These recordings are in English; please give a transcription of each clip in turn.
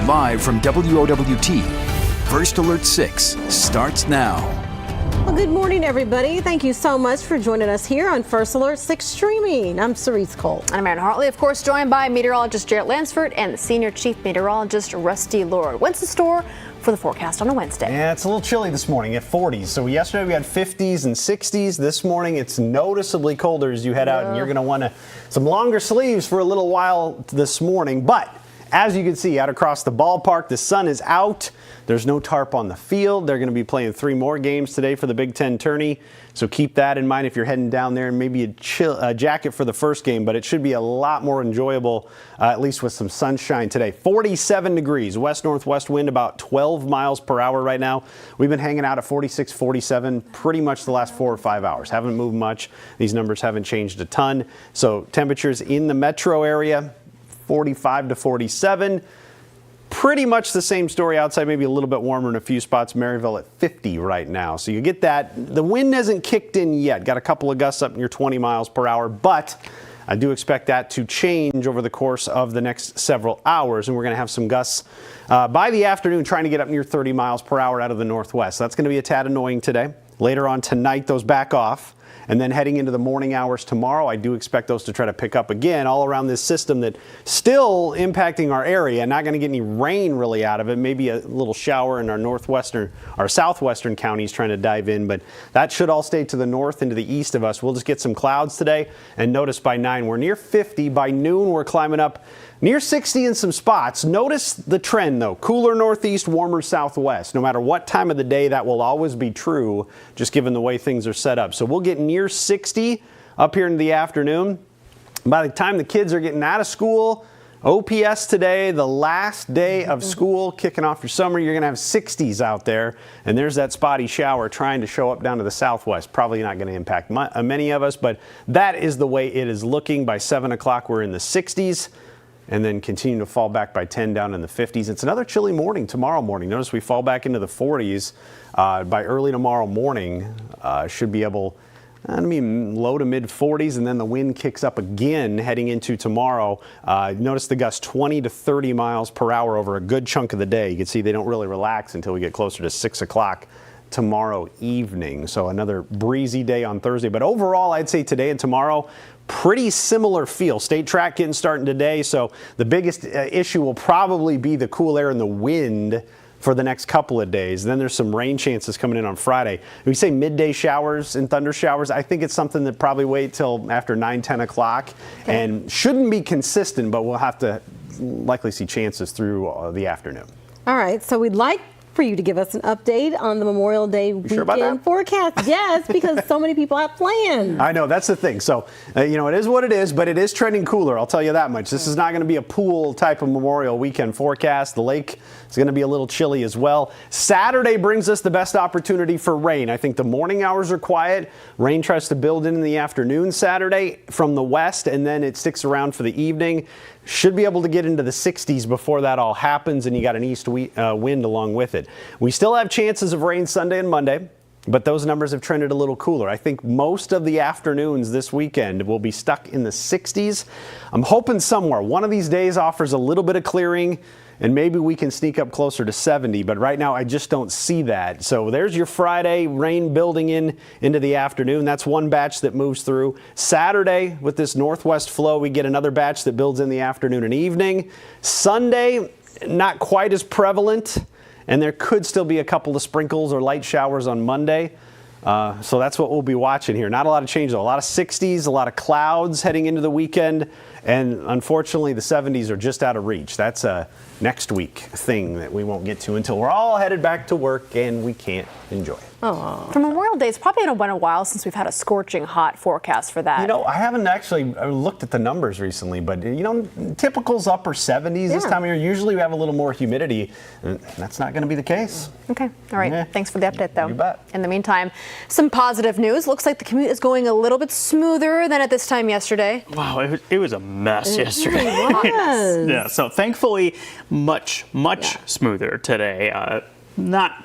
Live from WOWT, First Alert 6 starts now. Well, good morning, everybody. Thank you so much for joining us here on First Alert 6 Streaming. I'm Cerise Cole. And I'm Aaron Hartley, of course, joined by meteorologist Jarrett Lansford and the senior chief meteorologist Rusty Lord. What's the store for the forecast on a Wednesday? Yeah, it's a little chilly this morning at 40s. So yesterday we had 50s and 60s. This morning it's noticeably colder as you head out, and you're going to want some longer sleeves for a little while this morning. But as you can see out across the ballpark, the sun is out. There's no tarp on the field. They're going to be playing 3 more games today for the Big Ten tourney. So keep that in mind if you're heading down there, and maybe a jacket for the first game. But it should be a lot more enjoyable, at least with some sunshine today. 47 degrees, west-northwest wind about 12 miles per hour right now. We've been hanging out at 46, 47 pretty much the last 4 or 5 hours. Haven't moved much. These numbers haven't changed a ton. So temperatures in the metro area, 45 to 47. Pretty much the same story outside, maybe a little bit warmer in a few spots. Maryville at 50 right now. So you get that. The wind hasn't kicked in yet. Got a couple of gusts up near 20 miles per hour, but I do expect that to change over the course of the next several hours. And we're going to have some gusts by the afternoon trying to get up near 30 miles per hour out of the northwest. So that's going to be a tad annoying today. Later on tonight, those back off. And then heading into the morning hours tomorrow, I do expect those to try to pick up again all around this system that's still impacting our area. Not going to get any rain really out of it. Maybe a little shower in our southwestern counties trying to dive in. But that should all stay to the north and to the east of us. We'll just get some clouds today. And notice by 9, we're near 50. By noon, we're climbing up near 60 in some spots. Notice the trend, though. Cooler northeast, warmer southwest. No matter what time of the day, that will always be true, just given the way things are set up. So we'll get near 60 up here in the afternoon. By the time the kids are getting out of school, OPS today, the last day of school, kicking off your summer, you're going to have 60s out there. And there's that spotty shower trying to show up down to the southwest. Probably not going to impact many of us, but that is the way it is looking. By 7 o'clock, we're in the 60s. And then continue to fall back by 10 down in the 50s. It's another chilly morning tomorrow morning. Notice we fall back into the 40s by early tomorrow morning. Should be able, low to mid 40s, and then the wind kicks up again heading into tomorrow. Notice the gust 20 to 30 miles per hour over a good chunk of the day. You can see they don't really relax until we get closer to 6 o'clock tomorrow evening. So another breezy day on Thursday. But overall, I'd say today and tomorrow, pretty similar feel. State track getting starting today, so the biggest issue will probably be the cool air and the wind for the next couple of days. Then there's some rain chances coming in on Friday. We say midday showers and thunder showers. I think it's something that probably wait till after 9, 10 o'clock and shouldn't be consistent, but we'll have to likely see chances through the afternoon. All right, so we'd like for you to give us an update on the Memorial Day weekend forecast. Yes, because so many people have plans. I know, that's the thing. So, it is what it is, but it is trending cooler. I'll tell you that much. This is not going to be a pool type of Memorial weekend forecast. The lake is going to be a little chilly as well. Saturday brings us the best opportunity for rain. I think the morning hours are quiet. Rain tries to build in the afternoon Saturday from the west, and then it sticks around for the evening. Should be able to get into the 60s before that all happens, and you got an east wind along with it. We still have chances of rain Sunday and Monday, but those numbers have trended a little cooler. I think most of the afternoons this weekend will be stuck in the 60s. I'm hoping somewhere one of these days offers a little bit of clearing, and maybe we can sneak up closer to 70, but right now I just don't see that. So there's your Friday, rain building into the afternoon. That's one batch that moves through. Saturday, with this northwest flow, we get another batch that builds in the afternoon and evening. Sunday, not quite as prevalent, and there could still be a couple of sprinkles or light showers on Monday. So that's what we'll be watching here. Not a lot of change, though. A lot of 60s, a lot of clouds heading into the weekend. And unfortunately, the 70s are just out of reach. That's a next week thing that we won't get to until we're all headed back to work and we can't enjoy it. For Memorial Day, it's probably been a while since we've had a scorching hot forecast for that. I haven't actually looked at the numbers recently, but typical's upper 70s this time of year. Usually we have a little more humidity. That's not going to be the case. Okay. All right. Yeah. Thanks for the update, though. You bet. In the meantime, some positive news. Looks like the commute is going a little bit smoother than at this time yesterday. Wow, it was a mess yesterday. Really was. Yeah, so thankfully much smoother today. Not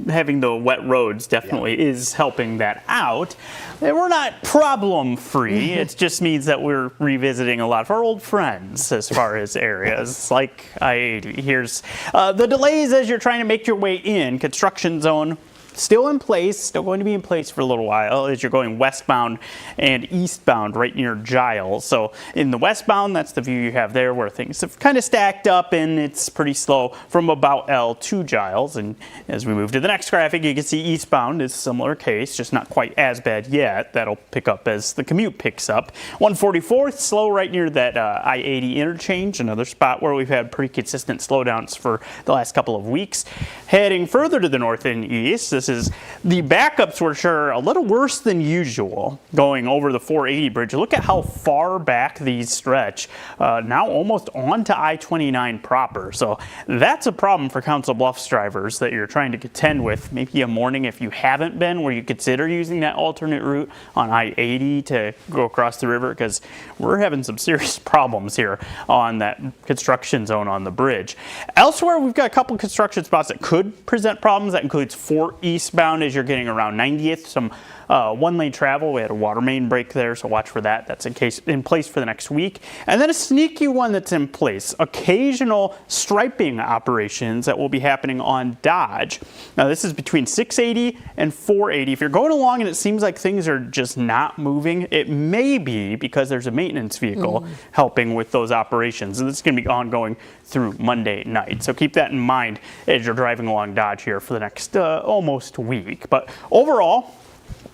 having the wet roads definitely is helping that out. And we're not problem free. It just means that we're revisiting a lot of our old friends as far as areas like I-80. Here's the delays as you're trying to make your way in. Construction zone still in place, still going to be in place for a little while as you're going westbound and eastbound right near Giles. So in the westbound, that's the view you have there where things have kind of stacked up and it's pretty slow from about L to Giles. And as we move to the next graphic, you can see eastbound is a similar case, just not quite as bad yet. That'll pick up as the commute picks up. 144th, slow right near that I-80 interchange, another spot where we've had pretty consistent slowdowns for the last couple of weeks. Heading further to the north and east, this is the backups, which are a little worse than usual going over the 480 bridge. Look at how far back these stretch, now almost onto I-29 proper. So that's a problem for Council Bluffs drivers that you're trying to contend with. Maybe a morning if you haven't been, where you consider using that alternate route on I-80 to go across the river, because we're having some serious problems here on that construction zone on the bridge. Elsewhere, we've got a couple construction spots that could present problems. That includes Fort eastbound as you're getting around 90th, some one-lane travel. We had a water main break there, so watch for that. That's in place for the next week. And then a sneaky one that's in place, occasional striping operations that will be happening on Dodge. Now this is between 680 and 480. If you're going along and it seems like things are just not moving, it may be because there's a maintenance vehicle helping with those operations. And this is going to be ongoing through Monday night. So keep that in mind as you're driving along Dodge here for the next almost week. But overall,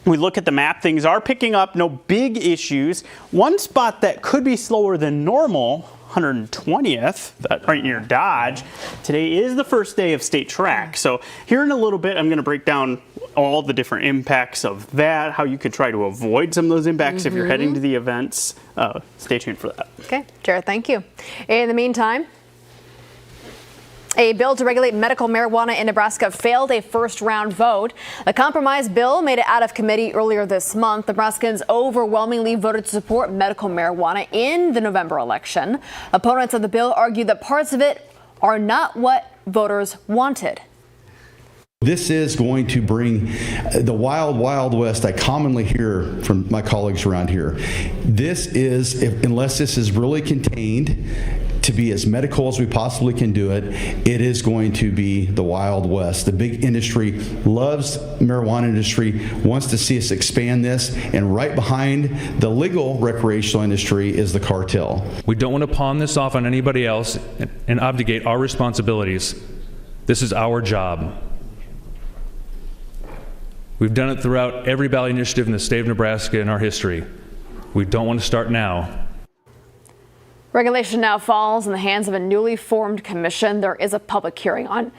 we look at the map, things are picking up, no big issues. One spot that could be slower than normal, 120th, right near Dodge. Today is the first day of state track. So here in a little bit, I'm going to break down all the different impacts of that, how you could try to avoid some of those impacts if you're heading to the events. Stay tuned for that. Okay, Jared, thank you. In the meantime, a bill to regulate medical marijuana in Nebraska failed a first-round vote. A compromise bill made it out of committee earlier this month. Nebraskans overwhelmingly voted to support medical marijuana in the November election. Opponents of the bill argued that parts of it are not what voters wanted. This is going to bring the wild, wild west I commonly hear from my colleagues around here. This is, unless this is really contained to be as medical as we possibly can do it, it is going to be the Wild West. The big industry loves marijuana industry, wants to see us expand this, and right behind the legal recreational industry is the cartel. We don't want to pawn this off on anybody else and obligate our responsibilities. This is our job. We've done it throughout every ballot initiative in the state of Nebraska in our history. We don't want to start now. Regulation now falls in the hands of a newly formed commission. There is a public hearing on,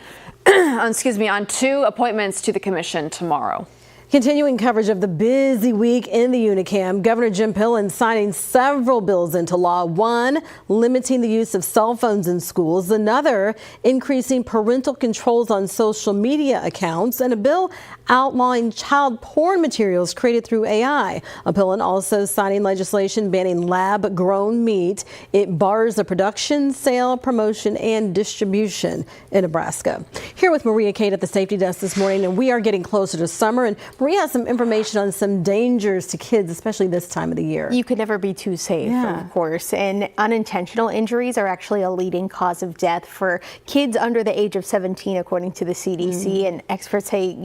on 2 appointments to the commission tomorrow. Continuing coverage of the busy week in the Unicam, Governor Jim Pillen signing several bills into law. One, limiting the use of cell phones in schools. Another, increasing parental controls on social media accounts. And a bill outlawing child porn materials created through AI. Pillen also signing legislation banning lab-grown meat. It bars the production, sale, promotion, and distribution in Nebraska. Here with Maria Kate at the Safety Desk this morning, and we are getting closer to summer. And Maria has some information on some dangers to kids, especially this time of the year. You could never be too safe, of course. And unintentional injuries are actually a leading cause of death for kids under the age of 17, according to the CDC. And experts say,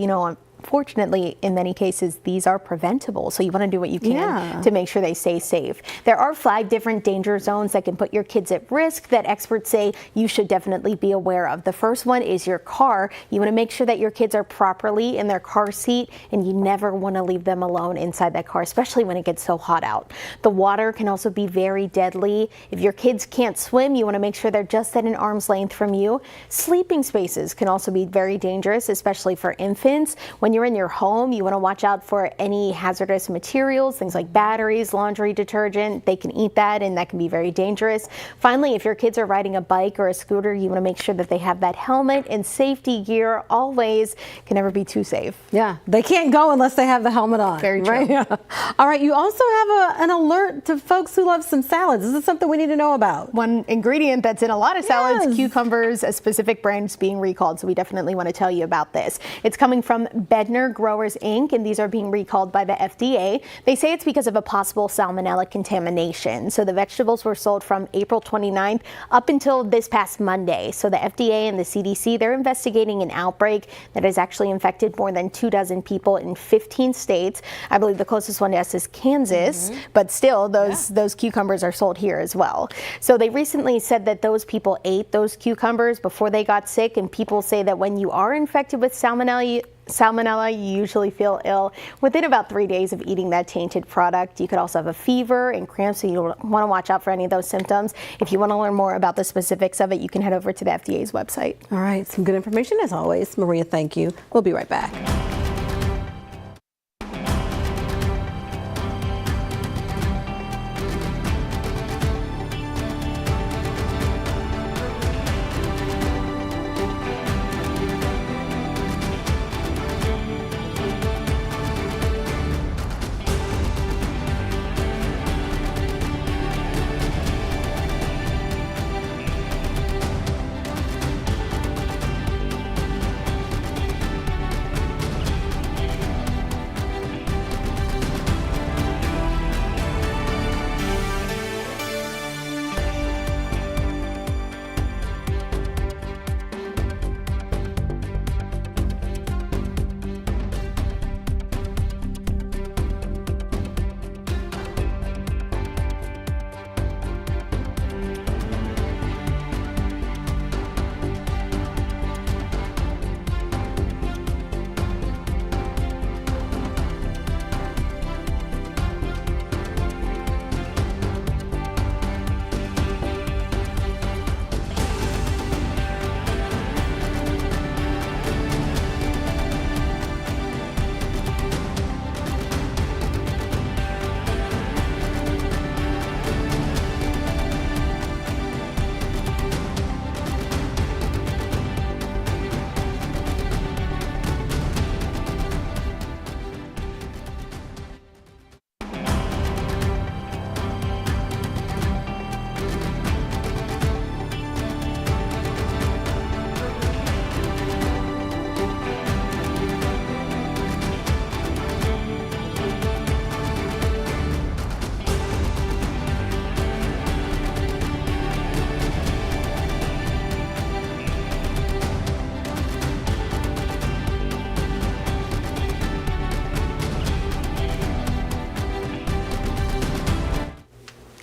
fortunately, in many cases, these are preventable. So you want to do what you can to make sure they stay safe. There are 5 different danger zones that can put your kids at risk that experts say you should definitely be aware of. The first one is your car. You want to make sure that your kids are properly in their car seat, and you never want to leave them alone inside that car, especially when it gets so hot out. The water can also be very deadly. If your kids can't swim, you want to make sure they're just at an arm's length from you. Sleeping spaces can also be very dangerous, especially for infants. When When you're in your home, you want to watch out for any hazardous materials, things like batteries, laundry detergent. They can eat that, and that can be very dangerous. Finally, if your kids are riding a bike or a scooter, you want to make sure that they have that helmet and safety gear always. Can never be too safe. Yeah, they can't go unless they have the helmet on. Very true. Right? Yeah. All right, you also have an alert to folks who love some salads. This is something we need to know about. One ingredient that's in a lot of salads, Yes. cucumbers, a specific brand is being recalled, so we definitely want to tell you about this. It's coming from Bedner Growers Inc., and these are being recalled by the FDA. They say it's because of a possible salmonella contamination. So the vegetables were sold from April 29th up until this past Monday. So the FDA and the CDC, they're investigating an outbreak that has actually infected more than 24 people in 15 states. I believe the closest one to us is Kansas, but still those cucumbers are sold here as well. So they recently said that those people ate those cucumbers before they got sick, and people say that when you are infected with salmonella, you usually feel ill within about 3 days of eating that tainted product. You could also have a fever and cramps, so you want to watch out for any of those symptoms. If you want to learn more about the specifics of it, you can head over to the FDA's website. All right, some good information as always. Maria, thank you. We'll be right back.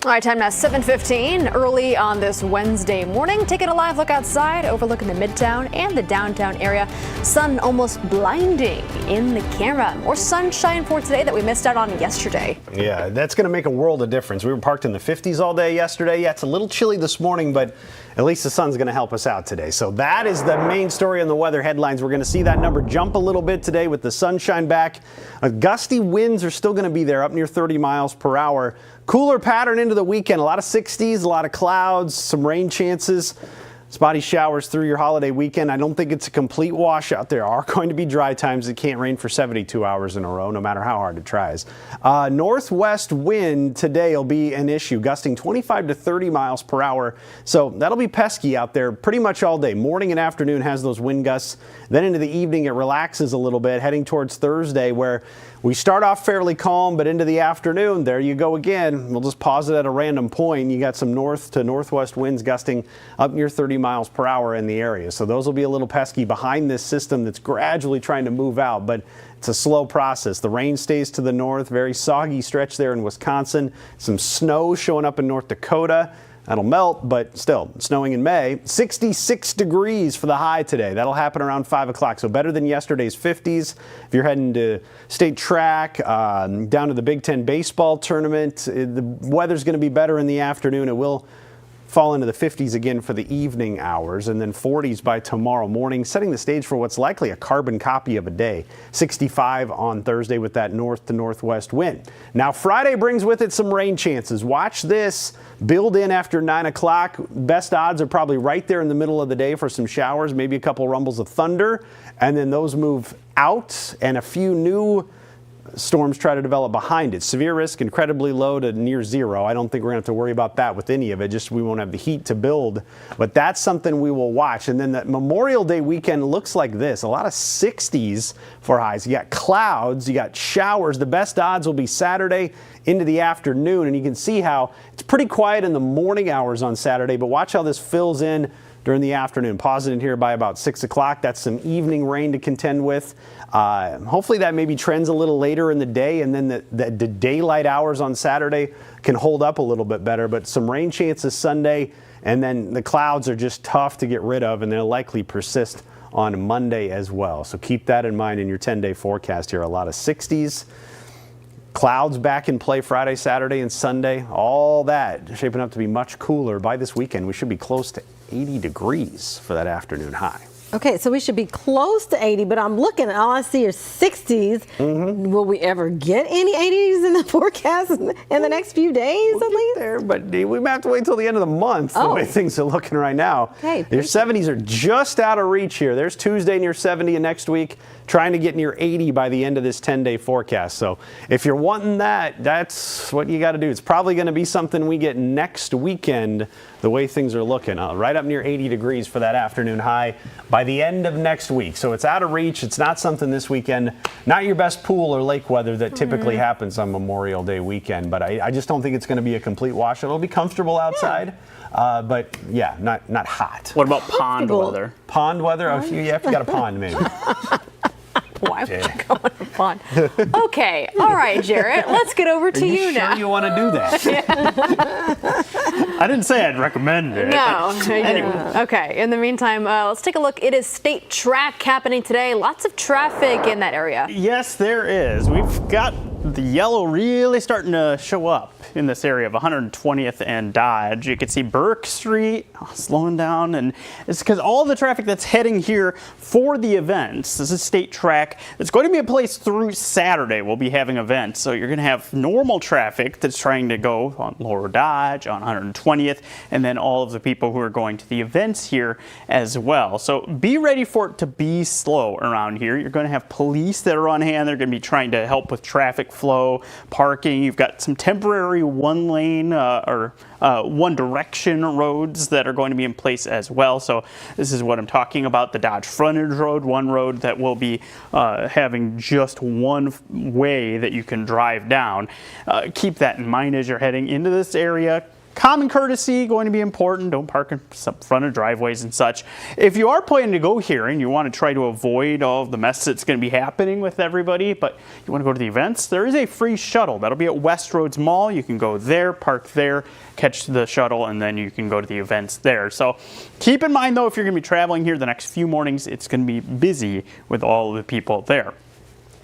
All right, time now 7:15 early on this Wednesday morning. Taking a live look outside, overlooking the Midtown and the downtown area. Sun almost blinding in the camera. More sunshine for today that we missed out on yesterday. Yeah, that's going to make a world of difference. We were parked in the 50s all day yesterday. Yeah, it's a little chilly this morning, but at least the sun's going to help us out today. So that is the main story in the weather headlines. We're going to see that number jump a little bit today with the sunshine back. Gusty winds are still going to be there, up near 30 miles per hour. Cooler pattern into the weekend. A lot of 60s, a lot of clouds, some rain chances. Spotty showers through your holiday weekend. I don't think it's a complete washout. There are going to be dry times. It can't rain for 72 hours in a row, no matter how hard it tries. Northwest wind today will be an issue, gusting 25 to 30 miles per hour. So that'll be pesky out there pretty much all day. Morning and afternoon has those wind gusts. Then into the evening, it relaxes a little bit, heading towards Thursday, where we start off fairly calm, but into the afternoon, there you go again. We'll just pause it at a random point. You got some north to northwest winds gusting up near 30 miles per hour in the area. So those will be a little pesky behind this system that's gradually trying to move out, but it's a slow process. The rain stays to the north, very soggy stretch there in Wisconsin. Some snow showing up in North Dakota. That'll melt, but still, snowing in May. 66 degrees for the high today. That'll happen around 5 o'clock, so better than yesterday's 50s. If you're heading to state track, down to the Big Ten baseball tournament, the weather's going to be better in the afternoon. It will fall into the 50s again for the evening hours, and then 40s by tomorrow morning, setting the stage for what's likely a carbon copy of a day. 65 on Thursday with that north to northwest wind. Now Friday brings with it some rain chances. Watch this build in after 9 o'clock. Best odds are probably right there in the middle of the day for some showers, maybe a couple rumbles of thunder, and then those move out and a few new storms try to develop behind it. Severe risk incredibly low to near zero. I don't think we're going to have to worry about that with any of it. Just we won't have the heat to build. But that's something we will watch. And then the Memorial Day weekend looks like this. A lot of 60s for highs. You got clouds, you got showers. The best odds will be Saturday into the afternoon. And you can see how it's pretty quiet in the morning hours on Saturday. But watch how this fills in during the afternoon. Pausing here by about 6 o'clock. That's some evening rain to contend with. Hopefully that maybe trends a little later in the day, and then the daylight hours on Saturday can hold up a little bit better. But some rain chances Sunday, and then the clouds are just tough to get rid of, and they'll likely persist on Monday as well. So keep that in mind in your 10-day forecast here. A lot of 60s. Clouds back in play Friday, Saturday, and Sunday. All that shaping up to be much cooler. By this weekend, we should be close to 80 degrees for that afternoon high. Okay, so we should be close to 80, but I'm looking, all I see are 60s. Will we ever get any 80s in the forecast in the next few days at least? There, but we might have to wait till the end of the month the way things are looking right now. Okay, your 70s are just out of reach here. There's Tuesday near 70 and next week, trying to get near 80 by the end of this 10-day forecast. So if you're wanting that, that's what you got to do. It's probably going to be something we get next weekend, the way things are looking. Right up near 80 degrees for that afternoon high by the end of next week. So it's out of reach. It's not something this weekend, not your best pool or lake weather that typically happens on Memorial Day weekend. But I just don't think it's going to be a complete wash. It'll be comfortable outside. But yeah, not hot. What about pond weather? Pond weather? Oh, if you got a pond, maybe. Why would you go on a pond? Okay, all right, Jarrett, let's get over to you now. Sure you want to do that? I didn't say I'd recommend it. No. Anyway. Okay, in the meantime, let's take a look. It is State Track happening today. Lots of traffic in that area. Yes, there is. We've got the yellow really starting to show up in this area of 120th and Dodge. You can see Burke Street slowing down, and it's because all the traffic that's heading here for the events. This is State Track. It's going to be a place through Saturday. We'll be having events, so you're going to have normal traffic that's trying to go on Lower Dodge, on 120th, and then all of the people who are going to the events here as well. So be ready for it to be slow around here. You're going to have police that are on hand. They're going to be trying to help with traffic flow, parking. You've got some temporary one-lane or one-direction roads that are going to be in place as well. So this is what I'm talking about, the Dodge Frontage Road, one road that will be having just one way that you can drive down. Keep that in mind as you're heading into this area. Common courtesy going to be important. Don't park in front of driveways and such. If you are planning to go here and you want to try to avoid all of the mess that's going to be happening with everybody, but you want to go to the events, there is a free shuttle. That'll be at Westroads Mall. You can go there, park there, catch the shuttle, and then you can go to the events there. So keep in mind, though, if you're going to be traveling here the next few mornings, it's going to be busy with all of the people there.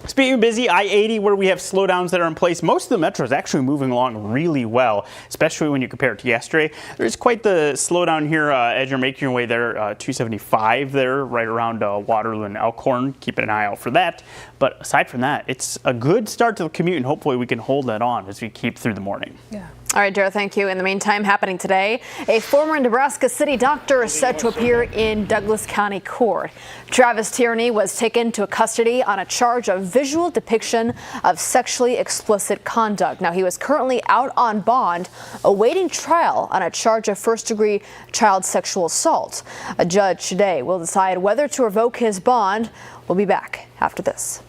Speaking of busy, I-80, where we have slowdowns that are in place, most of the metro is actually moving along really well, especially when you compare it to yesterday. There's quite the slowdown here as you're making your way there, 275 there, right around Waterloo and Elkhorn. Keeping an eye out for that. But aside from that, it's a good start to the commute, and hopefully we can hold that on as we keep through the morning. Yeah. All right, Jared, thank you. In the meantime, happening today, a former Nebraska City doctor is set to appear in Douglas County Court. Travis Tierney was taken to custody on a charge of visual depiction of sexually explicit conduct. Now, he was currently out on bond, awaiting trial on a charge of first-degree child sexual assault. A judge today will decide whether to revoke his bond. We'll be back after this.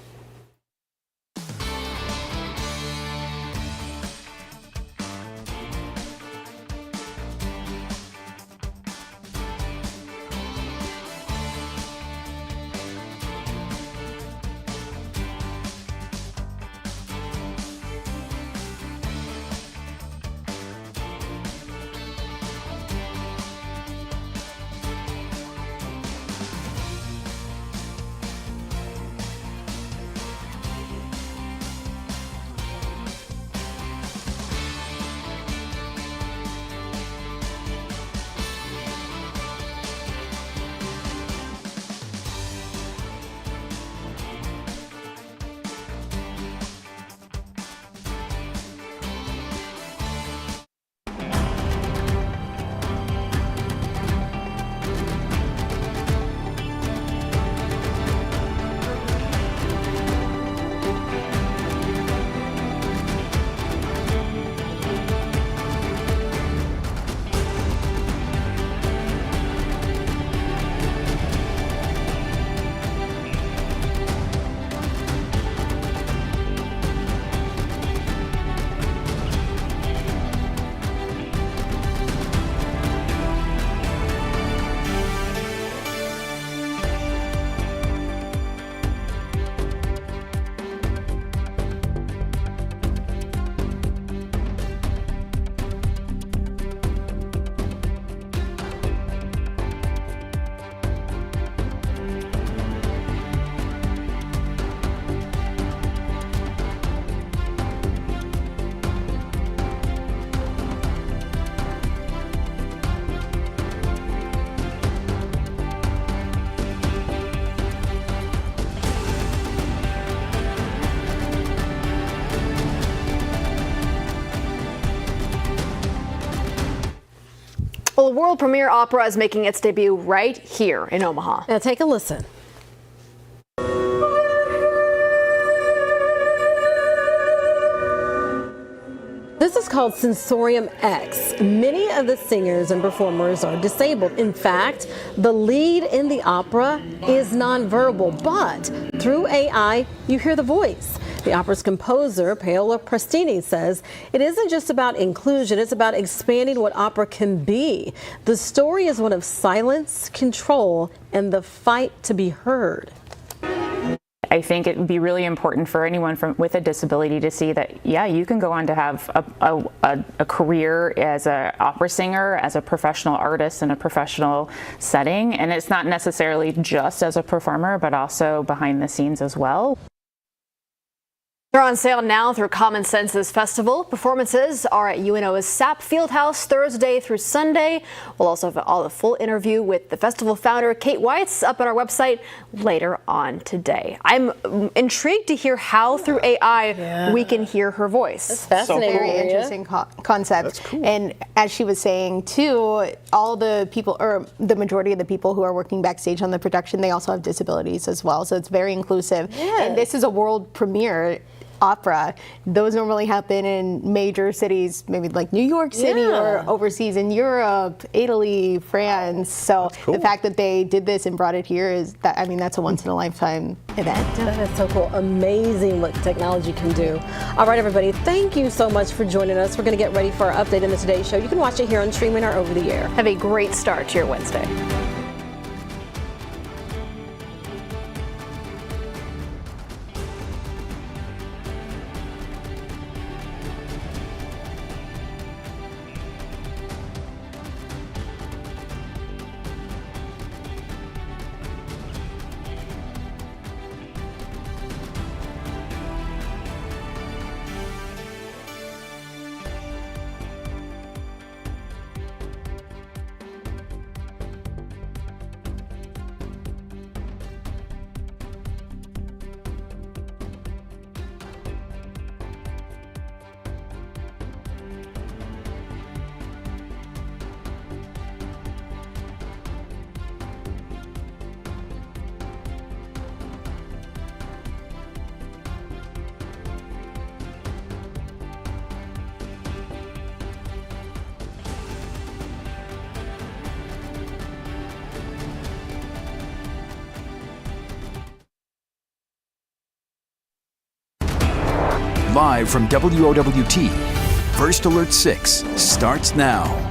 Well, the world premiere opera is making its debut right here in Omaha. Now take a listen. This is called Sensorium X. Many of the singers and performers are disabled. In fact, the lead in the opera is nonverbal, but through AI, you hear the voice. The opera's composer, Paola Prestini, says it isn't just about inclusion, it's about expanding what opera can be. The story is one of silence, control, and the fight to be heard. I think it would be really important for anyone with a disability to see that, yeah, you can go on to have a career as an opera singer, as a professional artist in a professional setting. And it's not necessarily just as a performer, but also behind the scenes as well. They're on sale now through Common Senses Festival. Performances are at UNO's SAP Fieldhouse Thursday through Sunday. We'll also have the full interview with the festival founder, Kate Weitz, up on our website later on today. I'm intrigued to hear how through AI we can hear her voice. That's fascinating. Very interesting concept. That's cool. And as she was saying too, all the people, or the majority of the people who are working backstage on the production, they also have disabilities as well. So it's very inclusive. Yes. And this is a world premiere opera. Those normally happen in major cities, maybe like New York City or overseas in Europe, Italy, France. So the fact that they did this and brought it here is that, I mean, that's a once in a lifetime event. That is so cool. Amazing what technology can do. All right, everybody, thank you so much for joining us. We're going to get ready for our update in the Today Show. You can watch it here on streaming or over the air. Have a great start to your Wednesday. Live from WOWT, First Alert 6 starts now.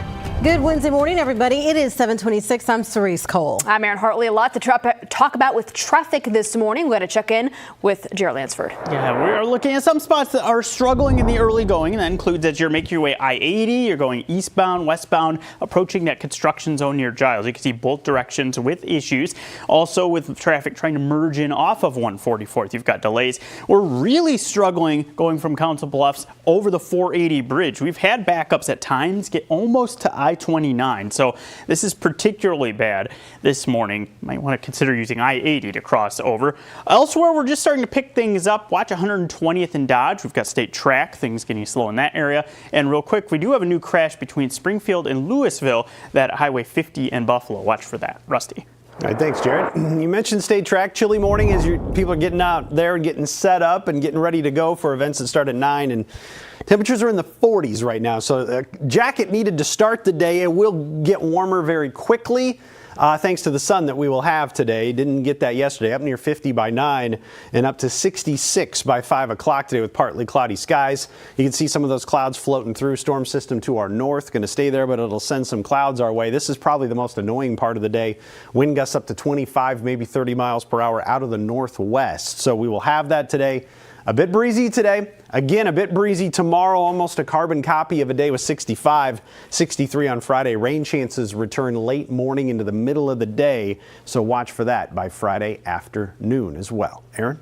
Good Wednesday morning, everybody. It is 7:26. I'm Cerise Cole. I'm Erin Hartley. A lot to talk about with traffic this morning. We're going to check in with Jared Lansford. Yeah, we are looking at some spots that are struggling in the early going, and that includes as you're making your way I-80, you're going eastbound, westbound, approaching that construction zone near Giles. You can see both directions with issues. Also with traffic trying to merge in off of 144th, you've got delays. We're really struggling going from Council Bluffs over the 480 bridge. We've had backups at times get almost to I-29, so this is particularly bad this morning. Might want to consider using I-80 to cross over. Elsewhere, we're just starting to pick things up. Watch 120th and Dodge. We've got state track, things getting slow in that area. And real quick, we do have a new crash between Springfield and Louisville, that Highway 50 and Buffalo. Watch for that. Rusty. All right, thanks, Jared. You mentioned state track. Chilly morning as people are getting out there and getting set up and getting ready to go for events that start at 9. And temperatures are in the 40s right now, so a jacket needed to start the day. It will get warmer very quickly. Thanks to the sun that we will have today. Didn't get that yesterday. Up near 50 by 9 and up to 66 by 5 o'clock today with partly cloudy skies. You can see some of those clouds floating through. Storm system to our north. Going to stay there, but it'll send some clouds our way. This is probably the most annoying part of the day. Wind gusts up to 25, maybe 30 miles per hour out of the northwest. So we will have that today. A bit breezy today. Again, a bit breezy tomorrow. Almost a carbon copy of a day with 65, 63 on Friday. Rain chances return late morning into the middle of the day. So watch for that by Friday afternoon as well. Aaron?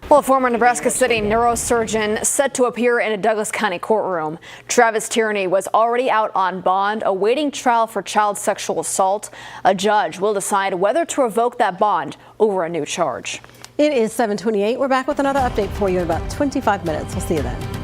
Well, a former Nebraska City neurosurgeon set to appear in a Douglas County courtroom. Travis Tierney was already out on bond, awaiting trial for child sexual assault. A judge will decide whether to revoke that bond over a new charge. It is 7:28. We're back with another update for you in about 25 minutes. We'll see you then.